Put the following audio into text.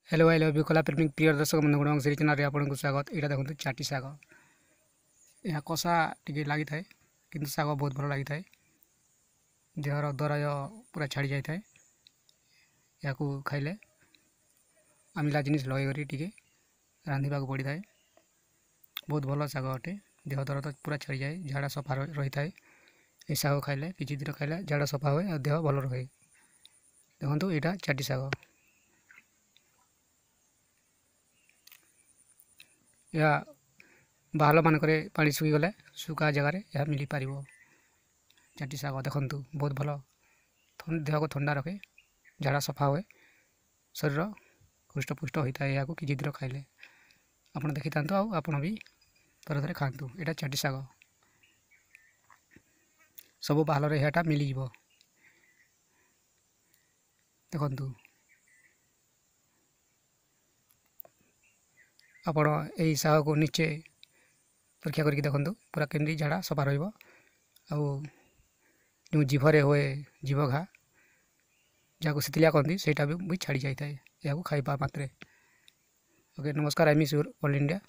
Hello I love you कला प्रेमी प्रिय दर्शक बंधुगण श्री चैनल आपको स्वागत। यहाँ देखो चाटी शाग यह कषा टी लगी था कि शाग बहुत भल लगी था। देहर दरज पूरा छाड़ी जाए या खाइले आमिला जिनिस लगे टी रांधवा पड़ी था। बहुत भल शाग अटे। देह दरद पूरा छाड़ी जाए, झाड़ा सफा रही था। ये शाग खाइले किसी दिन खाइले झाड़ा सफा हुए और देह भल रहे। देखो यहाँ चाटी शाग या बाहल मानक पानी सुखीगले सुखा जगार यह मिल पार। चाटी शाग देखु बहुत भल देह को ठंडा रखे, झाड़ा सफा हुए, शरीर हृष्टपुष्ट होता है। यहाँ किसी दिन खाइले आप देखी था आपड़ भी थरे थरे खातु। यहाँ चाटी शाग सब बाहल यहाँ मिल जाव। देखु आपण यही शाग को निचे परीक्षा करके देखु पूरा केमती झाड़ा सफा जो जीभरे हुए जीभ घा जहाँ शीतलिया कहती से भी छाड़ी जाए यहाँ खाइबा मात्रे। ओके, नमस्कार। I miss all India.